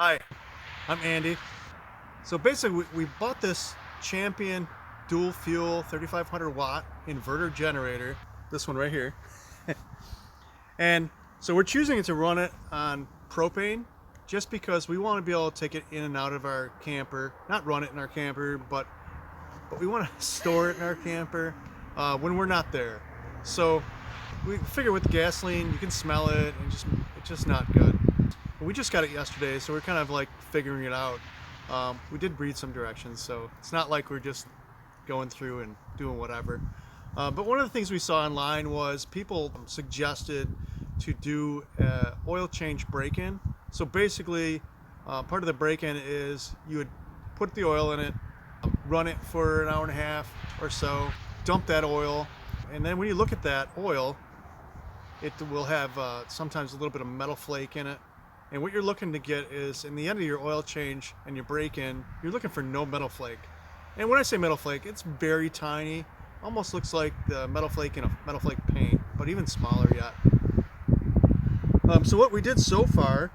Hi, I'm Andy. So basically we bought this Champion dual fuel 3500 watt inverter generator, this one right here. And so we're choosing it to run it on propane just because we want to be able to take it in and out of our camper, not run it in our camper, but we want to store it in our camper when we're not there. So we figure with the gasoline, you can smell it and it's just not good. We just got it yesterday, so we're kind of like figuring it out. We did read some directions, so it's not like we're just going through and doing whatever. But one of the things we saw online was people suggested to do an oil change break-in. So basically, part of the break-in is you would put the oil in it, run it for an hour and a half or so, dump that oil, and then when you look at that oil, it will have sometimes a little bit of metal flake in it. And what you're looking to get is, in the end of your oil change and your break-in, you're looking for no metal flake. And when I say metal flake, it's very tiny. Almost looks like the metal flake in a metal flake paint, but even smaller yet. So what we did so far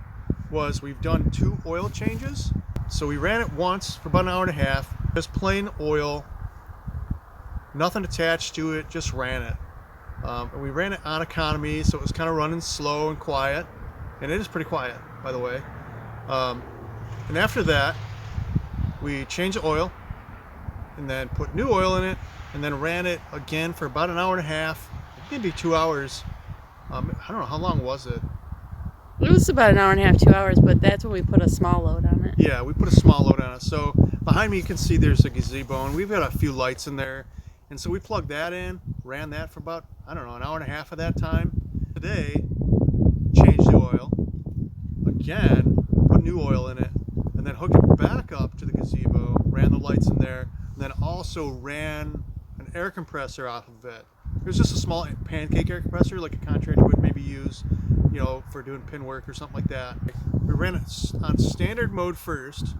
was we've done 2 oil changes. So we ran it once for about an hour and a half, just plain oil, nothing attached to it, just ran it. And we ran it on economy, so it was kind of running slow and quiet. And it is pretty quiet, by the way. And after that, we changed the oil and then put new oil in it and then ran it again for about an hour and a half, maybe 2 hours. I don't know, how long was it? It was about an hour and a half, 2 hours, but that's when we put a small load on it. Yeah, we put a small load on it. So behind me you can see there's a gazebo and we've got a few lights in there. And so we plugged that in, ran that for about, I don't know, an hour and a half of that time. Today, changed the oil, again, put new oil in it, and then hooked it back up to the gazebo, ran the lights in there, and then also ran an air compressor off of it. It was just a small pancake air compressor, like a contractor would maybe use, you know, for doing pin work or something like that. We ran it on standard mode first,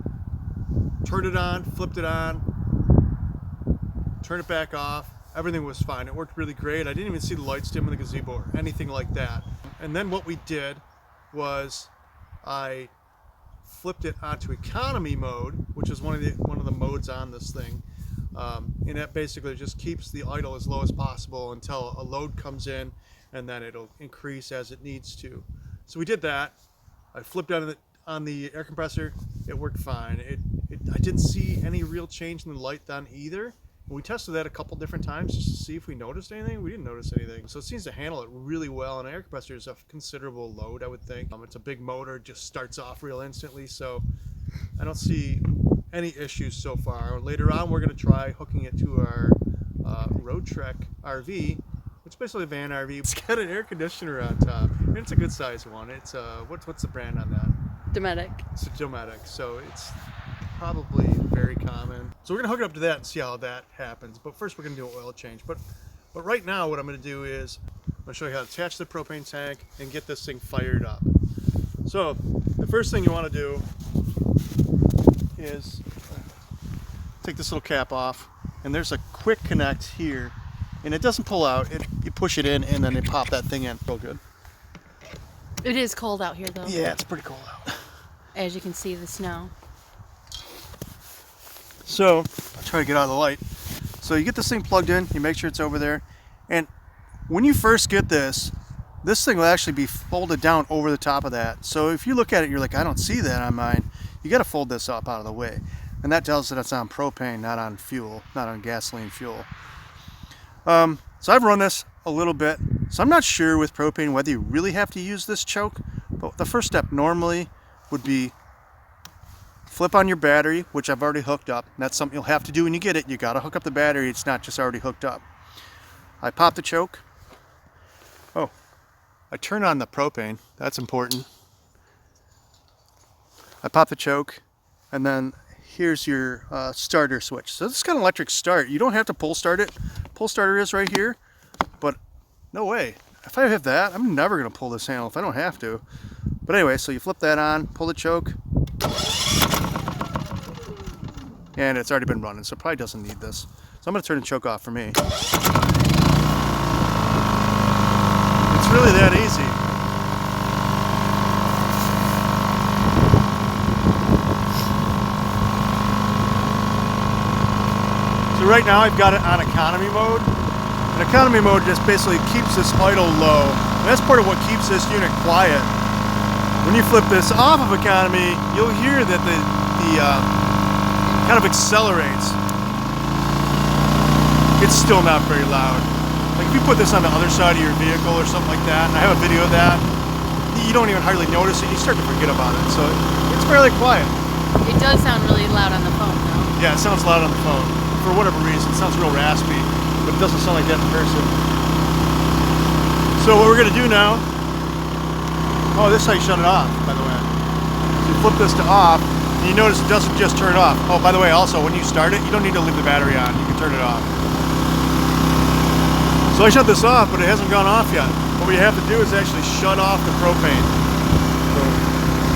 turned it on, flipped it on, turned it back off. Everything was fine. It worked really great. I didn't even see the lights dim in the gazebo or anything like that. And then what we did was I flipped it onto economy mode, which is one of the modes on this thing. And that basically just keeps the idle as low as possible until a load comes in, and then it'll increase as it needs to. So we did that. I flipped on the air compressor. It worked fine. I didn't see any real change in the light then either. We tested that a couple different times just to see if we noticed anything. We didn't notice anything. So it seems to handle it really well. And an air compressor is a considerable load, I would think. It's a big motor, just starts off real instantly. So I don't see any issues so far. Later on, we're going to try hooking it to our Road Trek RV, which is basically a van RV. It's got an air conditioner on top. And it's a good size one. It's what's the brand on that? Dometic. It's a Dometic. So it's probably very common. So we're gonna hook it up to that and see how that happens. But first we're gonna do an oil change. But right now what I'm gonna do is I'm gonna show you how to attach the propane tank and get this thing fired up. So the first thing you wanna do is take this little cap off, and there's a quick connect here, and it doesn't pull out. You push it in and then you pop that thing in. Real good. It is cold out here though. Yeah, it's pretty cold out. As you can see, the snow. So I'll try to get out of the light. So you get this thing plugged in, you make sure it's over there, and when you first get this thing will actually be folded down over the top of that. So if you look at it, you're like, I don't see that on mine. You got to fold this up out of the way, and that tells that it's on propane, not on fuel, not on gasoline fuel. So I've run this a little bit, so I'm not sure with propane whether you really have to use this choke, but the first step normally would be flip on your battery, which I've already hooked up. That's something you'll have to do when you get it. You got to hook up the battery. It's not just already hooked up. I pop the choke. Oh, I turn on the propane. That's important. I pop the choke, and then here's your starter switch. So this is kind of electric start. You don't have to pull start it. Pull starter is right here, but no way. If I have that, I'm never going to pull this handle if I don't have to. But anyway, so you flip that on, pull the choke, and it's already been running, so it probably doesn't need this. So I'm going to turn the choke off for me. It's really that easy. So right now I've got it on economy mode. And economy mode just basically keeps this idle low. And that's part of what keeps this unit quiet. When you flip this off of economy, you'll hear that the kind of accelerates. It's still not very loud. Like if you put this on the other side of your vehicle or something like that, and I have a video of that, you don't even hardly notice it. You start to forget about it. So it's fairly quiet. It does sound really loud on the phone, though. Yeah, it sounds loud on the phone. For whatever reason, it sounds real raspy, but it doesn't sound like that in person. So what we're gonna do now, oh, this is how you shut it off, by the way. So you flip this to off, and you notice it doesn't just turn off. Oh, by the way, also, when you start it, you don't need to leave the battery on. You can turn it off. So I shut this off, but it hasn't gone off yet. What we have to do is actually shut off the propane. So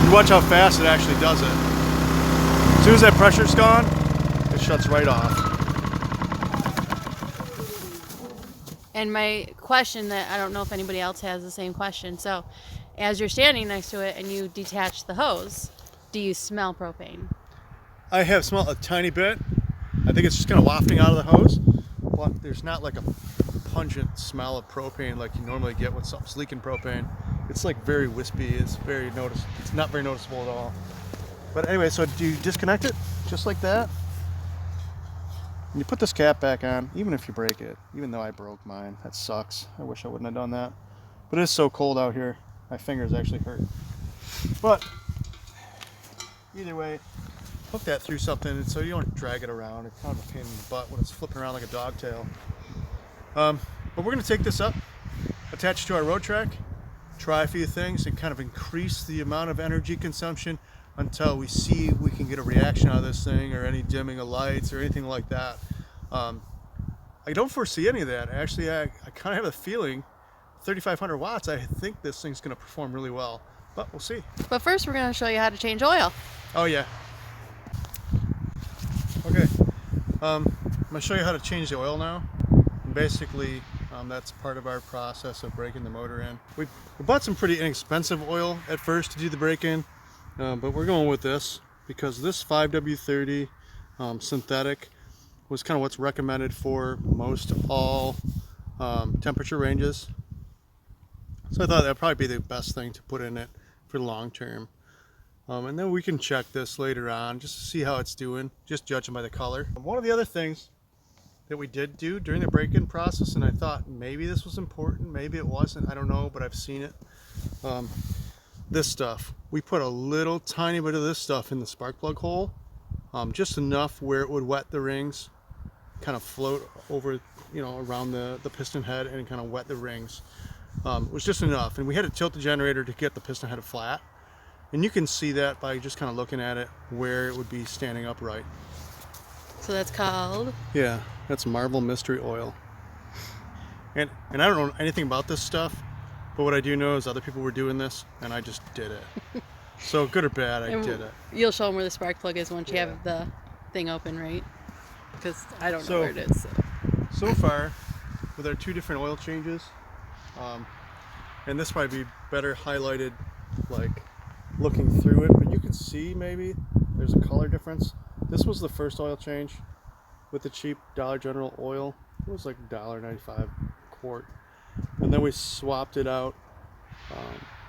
you watch how fast it actually does it. As soon as that pressure's gone, it shuts right off. And my question that I don't know if anybody else has the same question. So as you're standing next to it and you detach the hose, do you smell propane? I have smelled a tiny bit. I think it's just kind of wafting out of the hose. But there's not like a pungent smell of propane like you normally get when something's leaking propane. It's like very wispy. It's not very noticeable at all. But anyway, so do you disconnect it just like that? And you put this cap back on, even if you break it, even though I broke mine. That sucks. I wish I wouldn't have done that. But it is so cold out here. My fingers actually hurt. But either way, hook that through something so you don't drag it around. It's kind of a pain in the butt when it's flipping around like a dog tail. But we're going to take this up, attach it to our road track, try a few things, and kind of increase the amount of energy consumption until we see we can get a reaction out of this thing, or any dimming of lights or anything like that. I don't foresee any of that. Actually, I kind of have a feeling 3,500 watts, I think this thing's going to perform really well, but we'll see. But first we're going to show you how to change oil. Oh yeah. Okay, I'm going to show you how to change the oil now. And basically, that's part of our process of breaking the motor in. We bought some pretty inexpensive oil at first to do the break-in, but we're going with this because this 5W30 synthetic was kind of what's recommended for most all temperature ranges. So I thought that'd probably be the best thing to put in it for the long term. And then we can check this later on just to see how it's doing, just judging by the color. One of the other things that we did do during the break-in process, and I thought maybe this was important, maybe it wasn't, I don't know, but I've seen it. This stuff, we put a little tiny bit of this stuff in the spark plug hole, just enough where it would wet the rings, kind of float over, you know, around the piston head and kind of wet the rings. It was just enough, and we had to tilt the generator to get the piston head flat, and you can see that by just kind of looking at it where it would be standing upright. So that's called? Yeah, that's Marvel Mystery Oil. And I don't know anything about this stuff, but what I do know is other people were doing this, and I just did it. So good or bad, I did it. You'll show them where the spark plug is once you have the thing open, right? Because I don't know where it is. So far, with our two different oil changes, and this might be better highlighted, like looking through it, but you can see maybe there's a color difference. This was the first oil change with the cheap Dollar General oil. It was like $1.95 a quart. And then we swapped it out.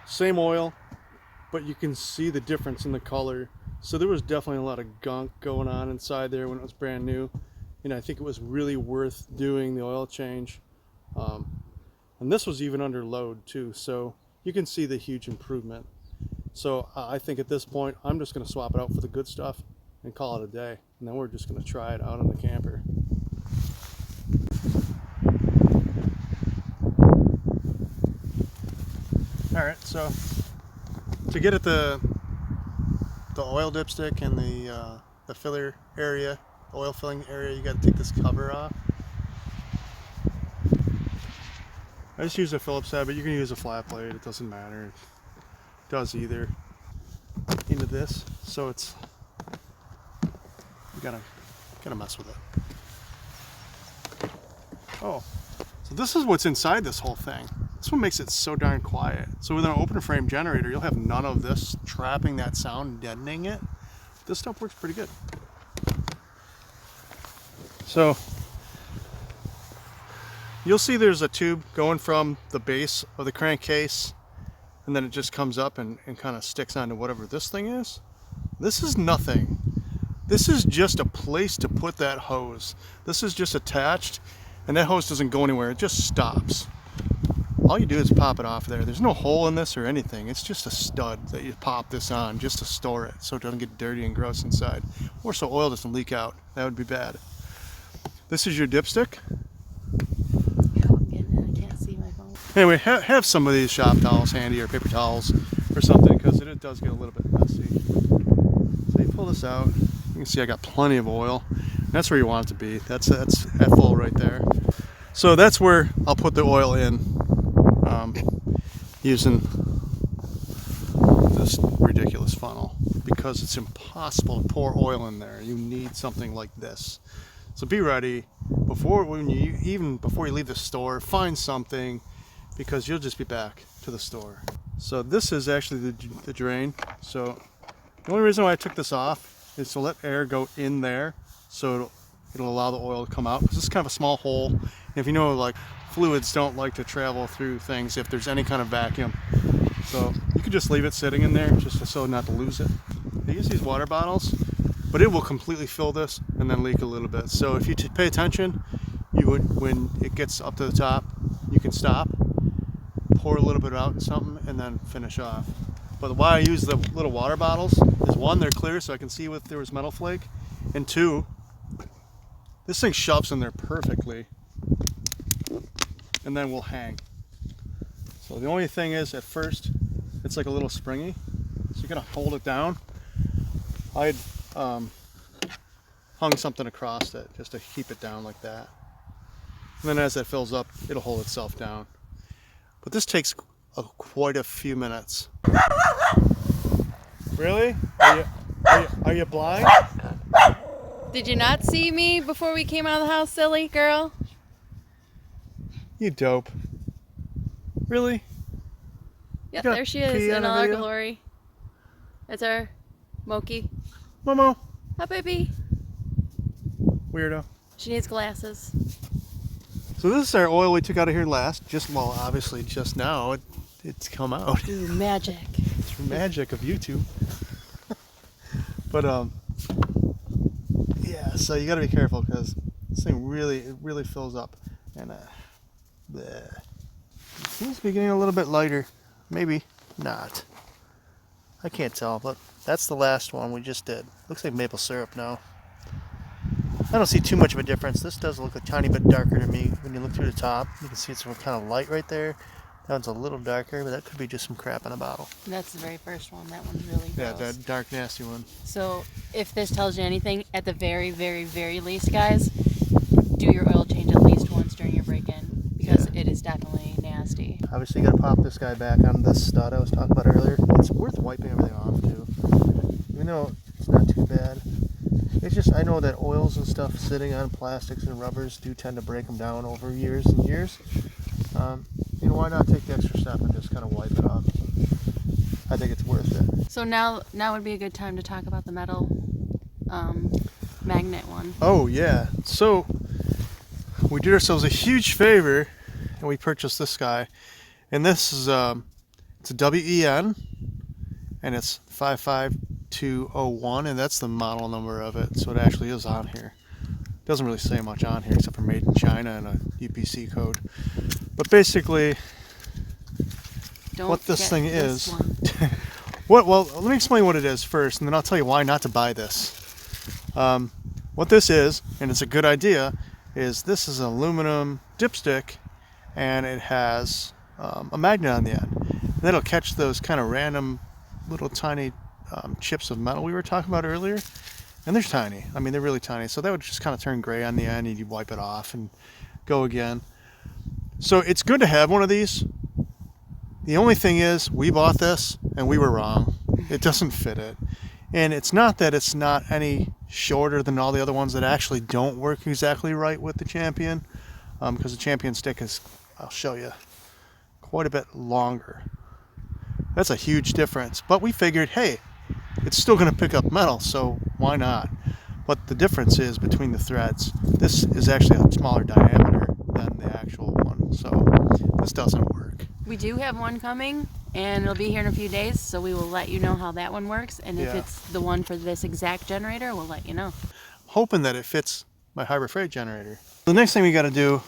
Same oil, but you can see the difference in the color. So there was definitely a lot of gunk going on inside there when it was brand new. And I think it was really worth doing the oil change. And this was even under load too. So you can see the huge improvement. So I think at this point, I'm just going to swap it out for the good stuff and call it a day. And then we're just going to try it out in the camper. All right, so to get at the oil dipstick and the filler area, the oil filling area, you got to take this cover off. I just use a Phillips head, but you can use a flat blade. It doesn't matter. It does either. Into this, so it's you gotta mess with it. Oh, so this is what's inside this whole thing. This one makes it so darn quiet. So with an open frame generator, you'll have none of this trapping that sound and deadening it. This stuff works pretty good. So you'll see there's a tube going from the base of the crankcase, and then it just comes up and kind of sticks onto whatever this thing is. This is nothing. This is just a place to put that hose. This is just attached, and that hose doesn't go anywhere. It just stops. All you do is pop it off there. There's no hole in this or anything. It's just a stud that you pop this on just to store it so it doesn't get dirty and gross inside, or so oil doesn't leak out. That would be bad. This is your dipstick. Yeah, I'm getting it. I can't see my phone. Anyway, have some of these shop towels handy, or paper towels or something, because it does get a little bit messy. So you pull this out. You can see I got plenty of oil. That's where you want it to be. That's at full right there. So that's where I'll put the oil in, using this ridiculous funnel, because it's impossible to pour oil in there. You need something like this. So be ready before you leave the store. Find something, because you'll just be back to the store. So this is actually the drain. So the only reason why I took this off is to let air go in there, so it'll allow the oil to come out, because this is kind of a small hole. And if you know, like, fluids don't like to travel through things if there's any kind of vacuum. So you could just leave it sitting in there just so not to lose it. I use these water bottles, but it will completely fill this and then leak a little bit. So if you pay attention, you would, when it gets up to the top, you can stop, pour a little bit out in something, and then finish off. But why I use the little water bottles is, one, they're clear so I can see if there was metal flake, and two, this thing shoves in there perfectly and then will hang. So the only thing is, at first it's like a little springy, so you're gonna hold it down. I'd hung something across it just to keep it down like that, and then as that fills up, it'll hold itself down. But this takes quite a few minutes. Really? Are you blind? Did you not see me before we came out of the house, silly girl? You dope. Really? Yep, You got there she is pee on in the all her video? glory. It's our Moki. Momo. Hi, baby. Weirdo. She needs glasses. So this is our oil we took out of here last. Well, obviously just now it's come out. Ooh, magic. It's the magic of YouTube. But yeah, so you got to be careful, because this thing really fills up, and it seems to be getting a little bit lighter. Maybe not. I can't tell, but that's the last one we just did. Looks like maple syrup now. I don't see too much of a difference. This does look a tiny bit darker to me when you look through the top. You can see it's kind of light right there. That one's a little darker, but that could be just some crap in a bottle. That's the very first one. That one's really gross. Yeah, that dark, nasty one. So if this tells you anything, at the very, very, very least, guys, do your oil change at least once during your break-in, because it is definitely nasty. Obviously, you got to pop this guy back on this stud I was talking about earlier. It's worth wiping everything off too, even though it's not too bad. It's just, I know that oils and stuff sitting on plastics and rubbers do tend to break them down over years and years. You know, why not take the extra step and just kind of wipe it off? I think it's worth it. So now would be a good time to talk about the metal magnet one. Oh yeah, so we did ourselves a huge favor and we purchased this guy, and this is it's a WEN, and it's 55201, and that's the model number of it, so it actually is on here. It doesn't really say much on here except for made in China and a UPC code. But basically, what this thing is, well, let me explain what it is first, and then I'll tell you why not to buy this. What this is, and it's a good idea, is this is an aluminum dipstick, and it has a magnet on the end. And that'll catch those kind of random little tiny chips of metal we were talking about earlier. And they're tiny. I mean, they're really tiny. So that would just kind of turn gray on the end, and you wipe it off and go again. So it's good to have one of these. The only thing is, we bought this and we were wrong. It doesn't fit it. And it's not that it's not any shorter than all the other ones that actually don't work exactly right with the Champion, because the Champion stick is, I'll show you, quite a bit longer. That's a huge difference. But we figured, hey, it's still going to pick up metal, so why not? But the difference is between the threads. This is actually a smaller diameter than the actual one. So this doesn't work. We do have one coming, and it'll be here in a few days, so we will let you know how that one works. And if it's the one for this exact generator, we'll let you know. Hoping that it fits my Harbor Freight generator. The next thing we got to do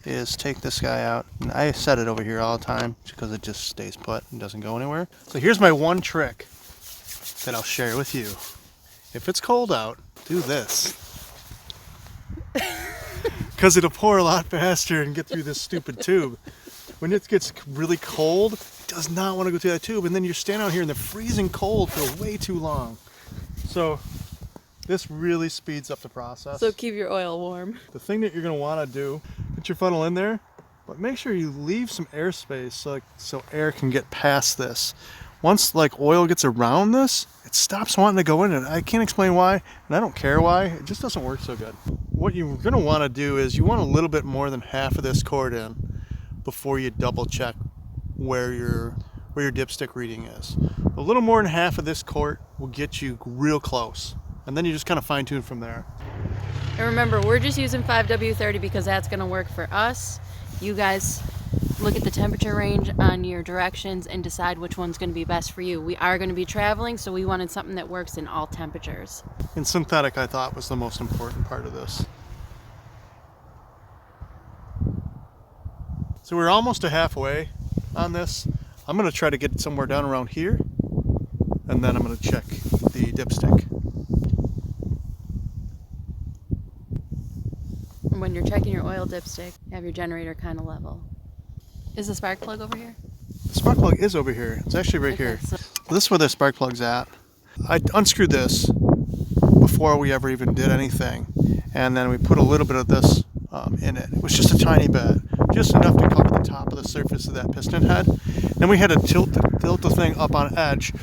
is take this guy out. And I set it over here all the time because it just stays put and doesn't go anywhere. So here's my one trick that I'll share with you. If it's cold out, do this. Because it'll pour a lot faster and get through this stupid tube. When it gets really cold, it does not want to go through that tube, and then you're standing out here in the freezing cold for way too long. So this really speeds up the process. So keep your oil warm. The thing that you're going to want to do, put your funnel in there, but make sure you leave some airspace so air can get past this. Once oil gets around this, it stops wanting to go in it. I can't explain why, and I don't care why. It just doesn't work so good. What you're going to want to do is you want a little bit more than half of this cord in before you double check where your dipstick reading is. A little more than half of this quart will get you real close, and then you just kind of fine tune from there. And remember, we're just using 5W30 because that's going to work for us. You guys look at the temperature range on your directions and decide which one's going to be best for you. We are going to be traveling, so we wanted something that works in all temperatures. And synthetic, I thought, was the most important part of this. So we're almost to halfway on this. I'm going to try to get somewhere down around here, and then I'm going to check the dipstick. When you're checking your oil dipstick, have your generator kind of level. Is the spark plug over here? The spark plug is over here. It's actually right here. So This is where the spark plug's at. I unscrewed this before we ever even did anything, and then we put a little bit of this in it. It was just a tiny bit, just enough to cover the top of the surface of that piston head. Then we had to tilt the thing up on edge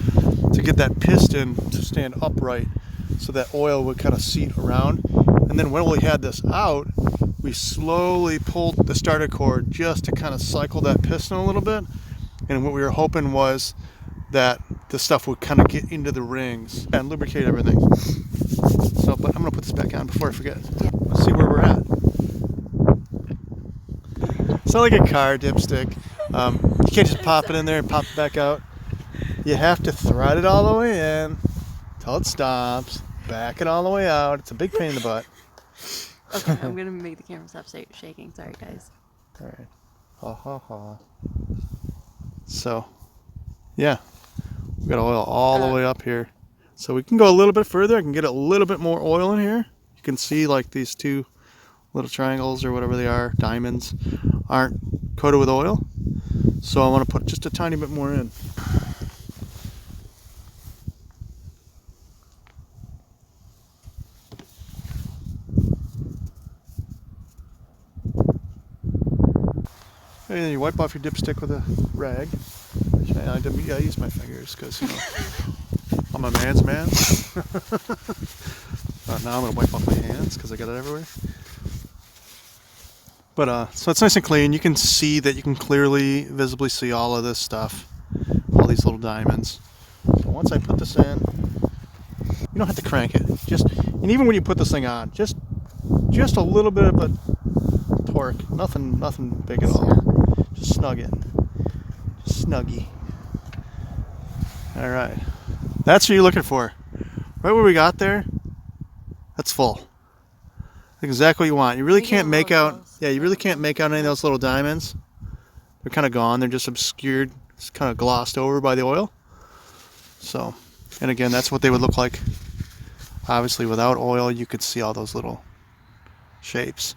to get that piston to stand upright so that oil would kind of seat around. And then when we had this out, we slowly pulled the starter cord just to kind of cycle that piston a little bit. And what we were hoping was that the stuff would kind of get into the rings and lubricate everything. So, but I'm going to put this back on before I forget. Let's see where we're at. It's not like a car dipstick. You can't just pop it in there and pop it back out. You have to thread it all the way in till it stops, back it all the way out. It's a big pain in the butt. okay, I'm going to make the camera stop shaking. Sorry, guys. All right. Ha ha ha. So, yeah, we got oil all the way up here. So we can go a little bit further. I can get a little bit more oil in here. You can see like these two little triangles or whatever they are, diamonds, aren't coated with oil. So I want to put just a tiny bit more in. And then you wipe off your dipstick with a rag. I use my fingers because, you know, I'm a man's man. Now I'm going to wipe off my hands because I got it everywhere. But so it's nice and clean. You can see that you can clearly, visibly see all of this stuff, all these little diamonds. So once I put this in, you don't have to crank it. And even when you put this thing on, just a little bit of a torque. Nothing big at all. Just snug it. Just snuggy. All right. That's what you're looking for. Right where we got there, that's full. Exactly what you want. You really can't make out. Yeah, you really can't make out any of those little diamonds. They're kind of gone. They're just obscured. It's kind of glossed over by the oil. So, and again, that's what they would look like. Obviously, without oil, you could see all those little shapes.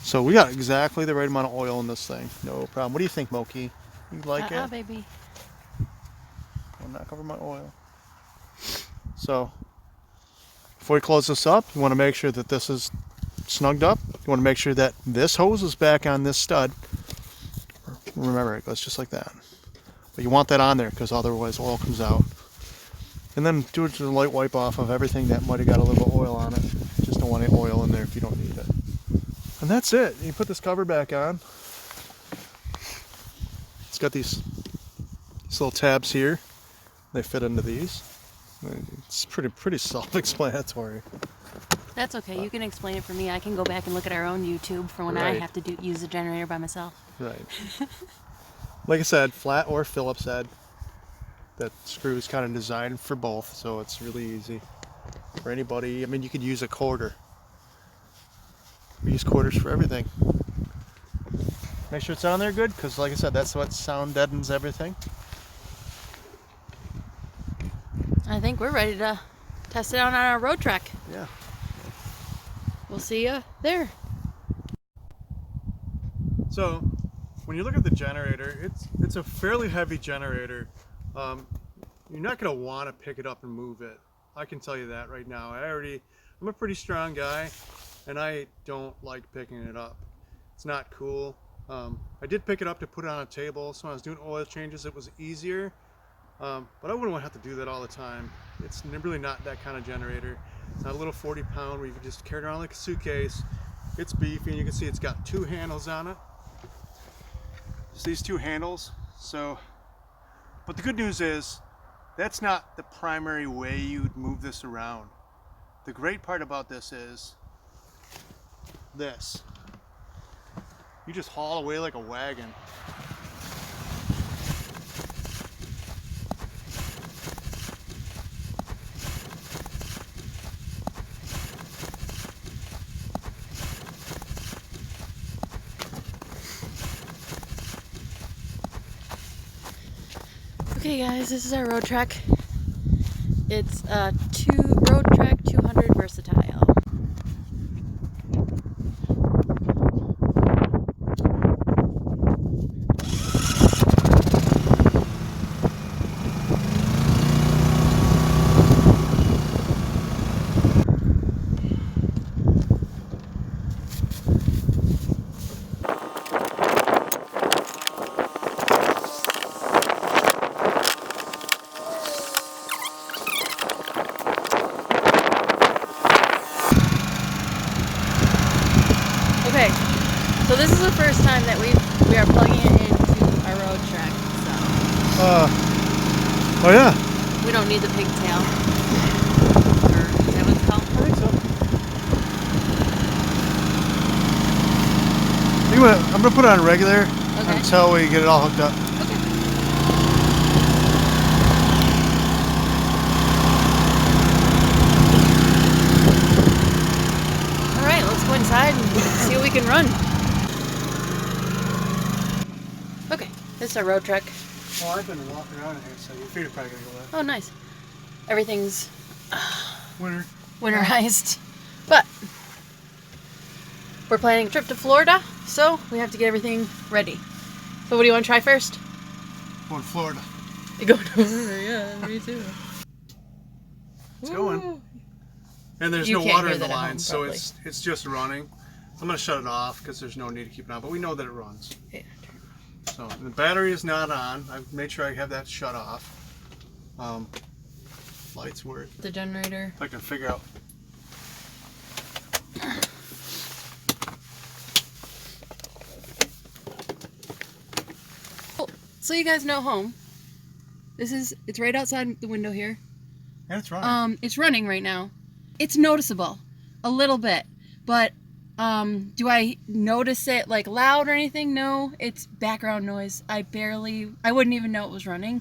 So we got exactly the right amount of oil in this thing. No problem. What do you think, Moki? You like it? Baby. I'll not cover my oil. So, before we close this up, you want to make sure that this is snugged up. You want to make sure that this hose is back on this stud. Remember, it goes just like that. But you want that on there because otherwise oil comes out. And then do a light wipe off of everything that might have got a little little oil on it. Just don't want any oil in there if you don't need it. And that's it. You put this cover back on. It's got these little tabs here. They fit into these. It's pretty self-explanatory. That's okay. You can explain it for me. I can go back and look at our own YouTube for when I have to use the generator by myself. Right. Like I said, flat or Phillips head. That screw is kind of designed for both, so it's really easy for anybody. I mean, you could use a quarter. We use quarters for everything. Make sure it's on there good, because like I said, that's what sound deadens everything. I think we're ready to test it out on our road track. Yeah. We'll see you there. So, when you look at the generator, it's a fairly heavy generator. You're not going to want to pick it up and move it. I can tell you that right now. I'm a pretty strong guy, and I don't like picking it up. It's not cool. I did pick it up to put it on a table, so when I was doing oil changes, it was easier. But I wouldn't want to have to do that all the time. It's really not that kind of generator. It's not a little 40-pound where you can just carry it around like a suitcase. It's beefy, and you can see it's got 2 handles on it. Just these 2 handles. So, but the good news is, that's not the primary way you'd move this around. The great part about this is this. You just haul away like a wagon. Okay guys, this is our road track. It's a road track 200 versatile. Okay, so this is the first time that we are plugging it into our road track, so. Oh yeah. We don't need the pigtail. Or is that what it's called? I think so. I'm gonna put it on regular until we get it all hooked up. Okay. Alright, let's go inside and see what we can run. Okay, this is our road truck. Well, I've been walking around in here, so your feet are probably gonna go wet. Oh, nice. Everything's Winter. winterized. But we're planning a trip to Florida, so we have to get everything ready. So what do you want to try first? Going to Florida. You go to Florida, yeah, me too. It's going. And there's You no can't water hear in the that at line, home, so probably. it's just running. I'm gonna shut it off because there's no need to keep it on, but we know that it runs. Yeah. So the battery is not on. I've made sure I have that shut off. Lights work. The generator. If I can figure out. So you guys know home. It's right outside the window here. And it's running. It's running right now. It's noticeable, a little bit, but do I notice it like loud or anything? No, it's background noise. I wouldn't even know it was running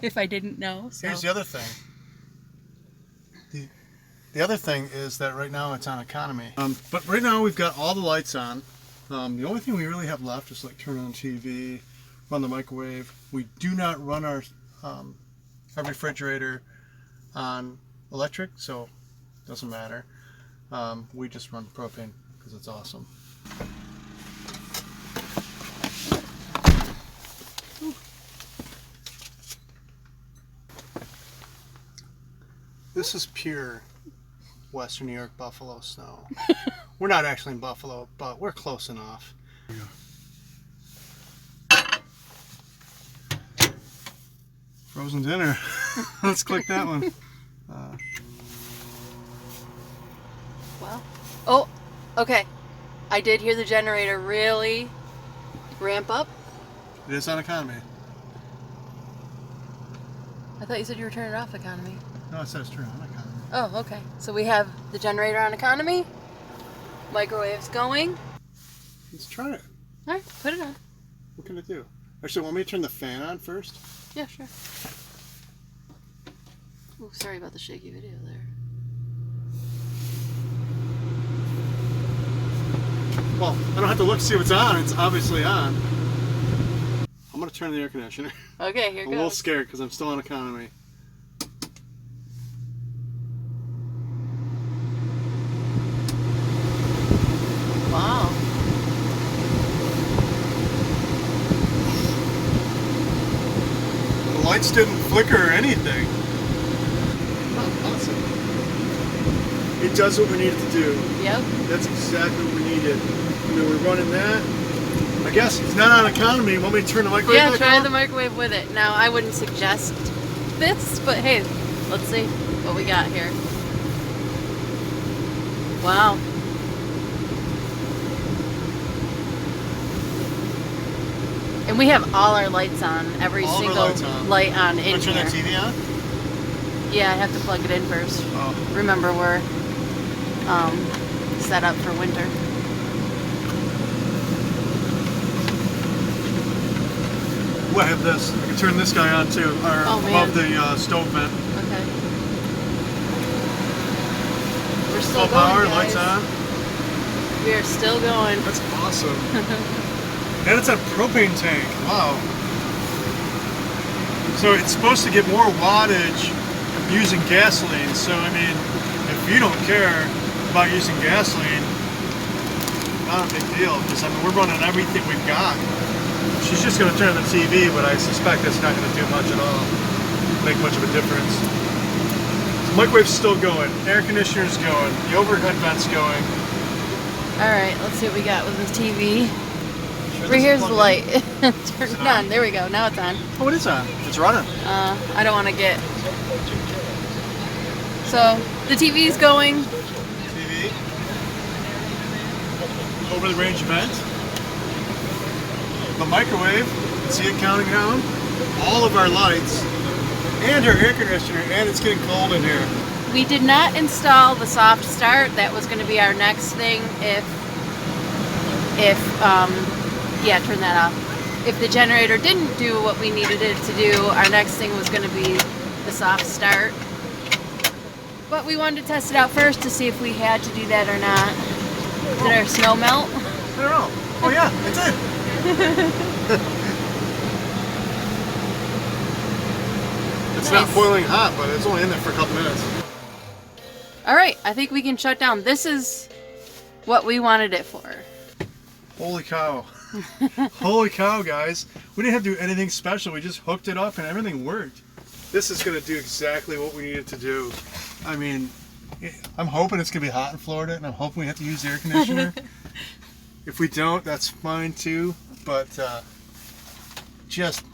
if I didn't know. So. Here's the other thing. The other thing is that right now it's on economy. But right now we've got all the lights on. The only thing we really have left is like turn on TV, run the microwave. We do not run our refrigerator on electric, so it doesn't matter. We just run propane because it's awesome. This is pure Western New York buffalo snow. We're not actually in Buffalo, but we're close enough. Frozen dinner. Let's click that one. Wow. Oh, okay. I did hear the generator really ramp up. It is on economy. I thought you said you were turning it off economy. No, it says turn on economy. Oh, okay. So we have the generator on economy. Microwave's going. Let's try it. All right, put it on. What can I do? Actually, want me to turn the fan on first? Yeah, sure. Oh, sorry about the shaky video there. Well, I don't have to look to see what's on. It's obviously on. I'm going to turn the air conditioner. Okay, here I'm goes. a little scared because I'm still on economy. Wow. The lights didn't flicker or anything. Oh, awesome. It does what we need it to do. Yep. That's exactly what we needed. You know, we're running that. I guess it's not on economy. Want me to turn the microwave Yeah, back try on? the microwave with it. Now, I wouldn't suggest this, but hey, let's see what we got here. Wow. And we have all our lights on, every All of our single lights on. light on in Want to turn here. that TV on? Yeah, I have to plug it in first. Oh. Remember, we're set up for winter. Ooh, I have this. I can turn this guy on too, or Oh, man. above the stove vent. Okay. We're still Full going, power, guys. lights on. We are still going. That's awesome. And it's a propane tank. Wow. So it's supposed to get more wattage using gasoline. So I mean, if you don't care about using gasoline, not a big deal. Because I mean, we're running everything we've got. She's just going to turn the TV, but I suspect that's not going to do much at all. Make much of a difference. The microwave's still going. Air conditioner's going. The overhead vent's going. All right, let's see what we got with this TV. Sure Right this here's is the plugged light. in? Turn Is it it on. on? There we go. Now it's on. Oh, it is on. It's running. I don't want to get. So the TV's going. TV. Over the range vent. The microwave. You can see it counting down. All of our lights. And our air conditioner. And it's getting cold in here. We did not install the soft start. That was going to be our next thing. Yeah, turn that off. If the generator didn't do what we needed it to do, our next thing was going to be the soft start. But we wanted to test it out first to see if we had to do that or not. Did our snow melt? I don't know. Oh yeah, it did. It's not Nice. boiling hot, but it's only in there for a couple minutes. All right, I think we can shut down. This is what we wanted it for. Holy cow. Holy cow, guys. We didn't have to do anything special. We just hooked it up and everything worked. This is going to do exactly what we needed to do. I mean, I'm hoping it's going to be hot in Florida, and I'm hoping we have to use the air conditioner. If we don't, that's fine too. But just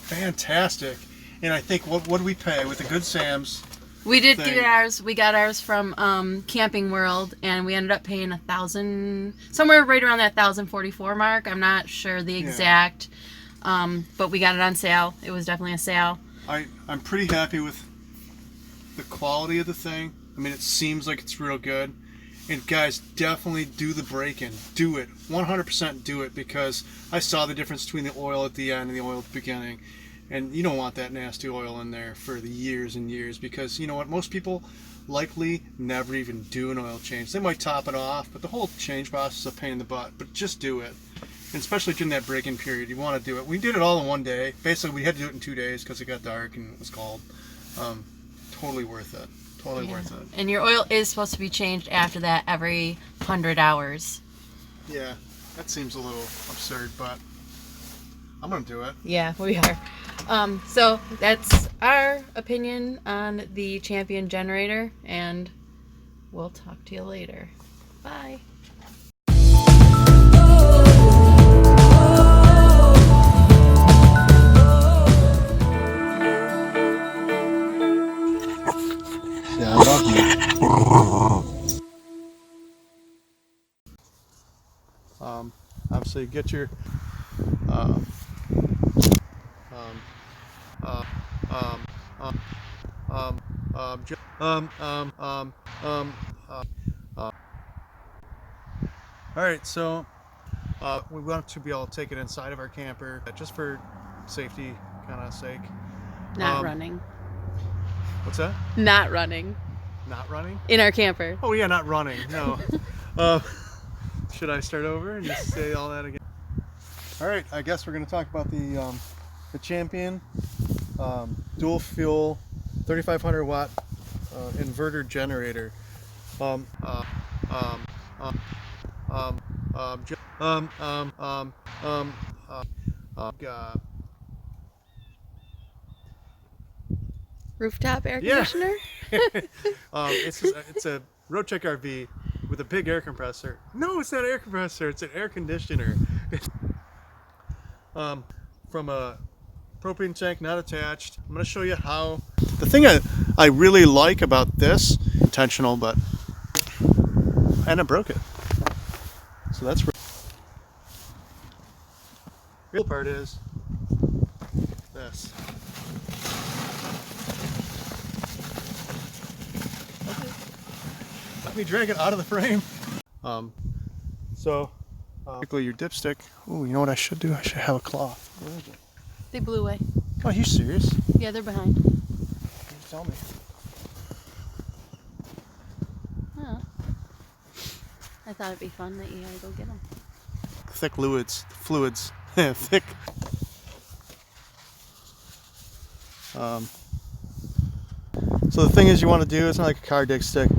fantastic. And I think, what did we pay with the Good Sam's? We did thing? get ours. We got ours from Camping World, and we ended up paying $1,000, somewhere right around that 1,044 mark. I'm not sure the exact, but we got it on sale. It was definitely a sale. I'm pretty happy with the quality of the thing. I mean, it seems like it's real good. And guys, definitely do the break-in. Do it. 100% do it, because I saw the difference between the oil at the end and the oil at the beginning. And you don't want that nasty oil in there for the years and years, because you know what? Most people likely never even do an oil change. They might top it off, but the whole change process is a pain in the butt. But just do it. And especially during that break-in period, you want to do it. We did it all in one day. Basically, we had to do it in 2 days because it got dark and it was cold. Totally worth it. Totally worth it. And your oil is supposed to be changed after that every 100 hours. Yeah, that seems a little absurd, but I'm going to do it. Yeah, we are. So that's our opinion on the Champion generator, and we'll talk to you later. Bye. Yeah, I love you. Obviously, get your all right, so We want to be able to take it inside of our camper, just for safety kind of sake. Not running. What's that? Not running. Not running? In our camper. Oh yeah, not running. No. Should I start over and just say all that again? All right, I guess we're going to talk about the Champion dual fuel 3,500 watt inverter generator. Rooftop air conditioner? It's a road check RV with a big air compressor. No, it's not an air compressor, it's an air conditioner. From a propane tank, not attached. I'm going to show you how. The thing I really like about this, intentional, but and I broke it. So that's the real part is this. Let me drag it out of the frame. Basically your dipstick. Oh, you know what I should do? I should have a cloth. Where is it? They blew away. Oh, you serious? Yeah, they're behind. You tell me. Oh. I thought it'd be fun that you gotta go get them. Thick fluids, thick. So the thing is, you want to do, it's not like a car dipstick.